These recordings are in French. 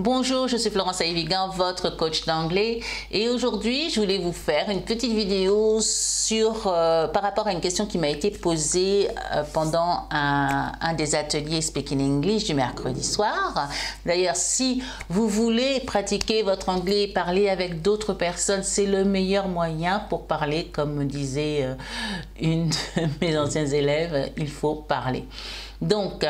Bonjour, je suis Florence Aïvigan, votre coach d'anglais, et aujourd'hui je voulais vous faire une petite vidéo sur par rapport à une question qui m'a été posée pendant un des ateliers Speaking English du mercredi soir. D'ailleurs, si vous voulez pratiquer votre anglais, parler avec d'autres personnes, c'est le meilleur moyen pour parler, comme me disait une de mes anciennes élèves, il faut parler. Donc,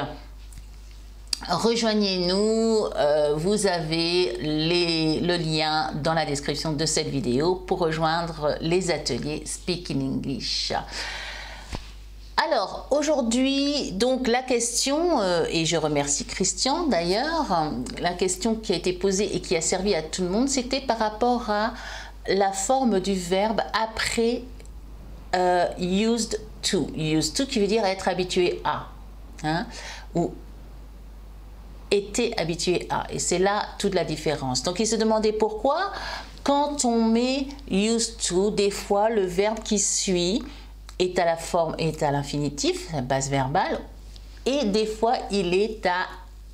rejoignez-nous, vous avez le lien dans la description de cette vidéo pour rejoindre les ateliers Speaking English. Alors aujourd'hui, donc la question, et je remercie Christian d'ailleurs, la question qui a été posée et qui a servi à tout le monde, c'était par rapport à la forme du verbe après used to. Used to qui veut dire être habitué à, hein, ou était habitué à, et c'est là toute la différence. Donc il se demandait pourquoi quand on met used to, des fois le verbe qui suit est à la forme, est à l'infinitif, la base verbale, et des fois il est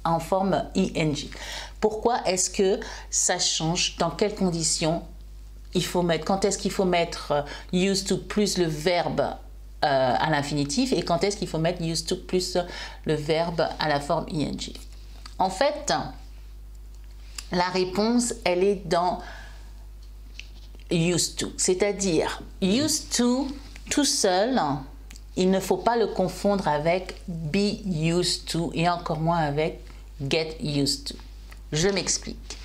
en forme ing. Pourquoi est-ce que ça change? Dans quelles conditions il faut mettre? Quand est-ce qu'il faut mettre used to plus le verbe à l'infinitif, et quand est-ce qu'il faut mettre used to plus le verbe à la forme ing? En fait, la réponse, elle est dans used to, c'est-à-dire used to tout seul, il ne faut pas le confondre avec be used to et encore moins avec get used to. Je m'explique.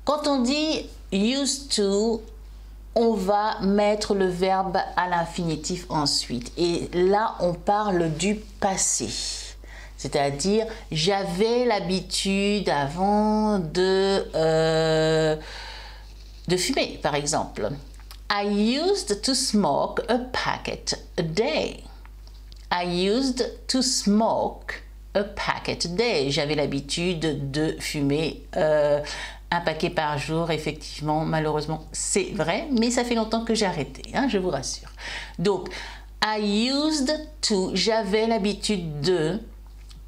Quand on dit used to, on va mettre le verbe à l'infinitif ensuite, et là on parle du passé. C'est-à-dire, j'avais l'habitude avant de fumer, par exemple. I used to smoke a packet a day. I used to smoke a packet a day. J'avais l'habitude de fumer un paquet par jour. Effectivement, malheureusement, c'est vrai, mais ça fait longtemps que j'ai arrêté, hein, je vous rassure. Donc, I used to, j'avais l'habitude de,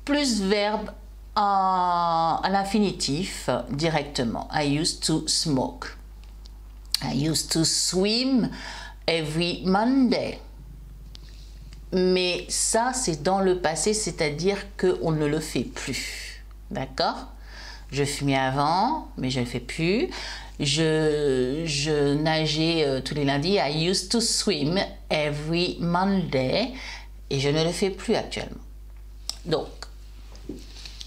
plus verbe à l'infinitif directement. I used to smoke. I used to swim every Monday. Mais ça, c'est dans le passé, c'est-à-dire qu'on ne le fait plus. D'accord? Je fumais avant, mais je ne le fais plus. Je nageais tous les lundis. I used to swim every Monday. Et je ne le fais plus actuellement. Donc,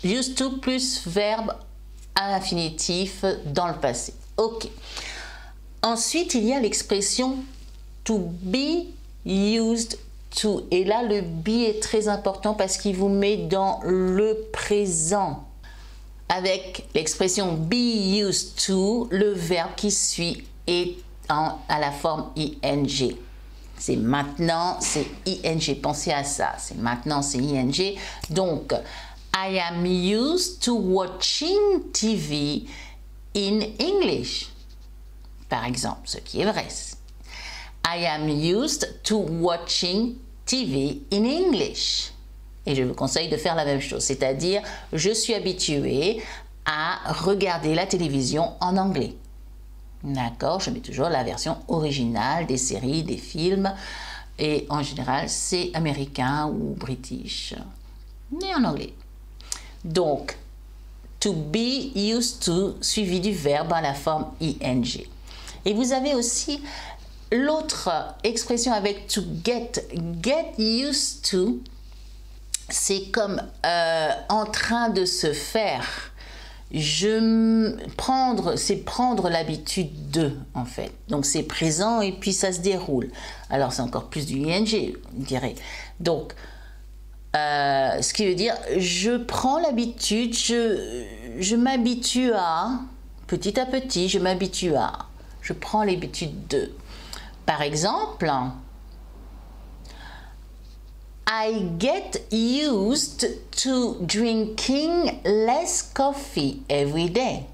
used to plus verbe à l'infinitif dans le passé. Ok. Ensuite, il y a l'expression to be used to. Et là, le be est très important parce qu'il vous met dans le présent. Avec l'expression be used to, le verbe qui suit est à la forme ing. C'est maintenant, c'est ing. Pensez à ça. C'est maintenant, c'est ing. Donc, I am used to watching TV in English. Par exemple, ce qui est vrai. I am used to watching TV in English. Et je vous conseille de faire la même chose, c'est-à-dire, je suis habituée à regarder la télévision en anglais. D'accord? Je mets toujours la version originale des séries, des films, et en général, c'est américain ou british, mais en anglais. Donc, to be used to, suivi du verbe à la forme ing. Et vous avez aussi l'autre expression avec to get. Get used to, c'est comme en train de se faire. C'est prendre l'habitude de, en fait. Donc, c'est présent et puis ça se déroule. Alors, c'est encore plus du ing, on dirait. Donc, ce qui veut dire, je prends l'habitude, je m'habitue à, petit à petit, je m'habitue à, je prends l'habitude de. Par exemple, I get used to drinking less coffee every day.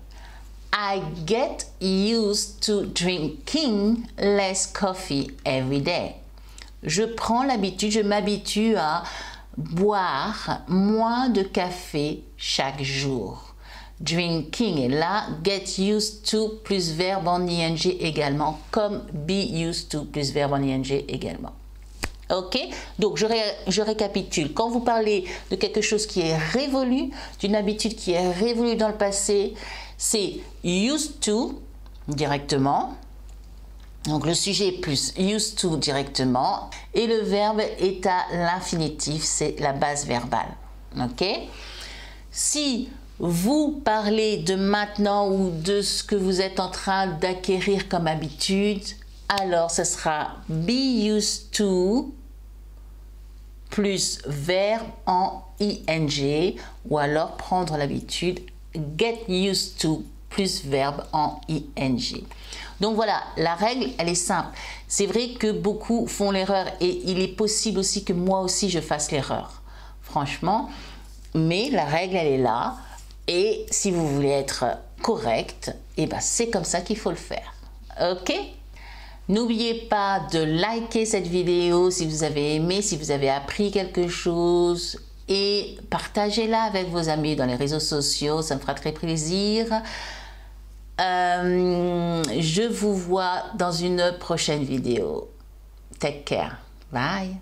I get used to drinking less coffee every day. Je prends l'habitude, je m'habitue à boire moins de café chaque jour. drinking est là, get used to plus verbe en ing également, comme be used to plus verbe en ing également. Ok, donc je récapitule. Quand vous parlez de quelque chose qui est révolu, d'une habitude qui est révolue dans le passé, c'est used to directement. Donc le sujet plus used to directement et le verbe est à l'infinitif, c'est la base verbale. Ok, si vous parlez de maintenant ou de ce que vous êtes en train d'acquérir comme habitude, alors ce sera be used to plus verbe en ing ou alors prendre l'habitude get used to plus verbe en ing. Donc voilà, la règle, elle est simple. C'est vrai que beaucoup font l'erreur et il est possible aussi que moi aussi je fasse l'erreur, franchement. Mais la règle, elle est là et si vous voulez être correct, et ben c'est comme ça qu'il faut le faire. Ok? N'oubliez pas de liker cette vidéo si vous avez aimé, si vous avez appris quelque chose et partagez-la avec vos amis dans les réseaux sociaux, ça me fera très plaisir. Je vous vois dans une prochaine vidéo. Take care. Bye.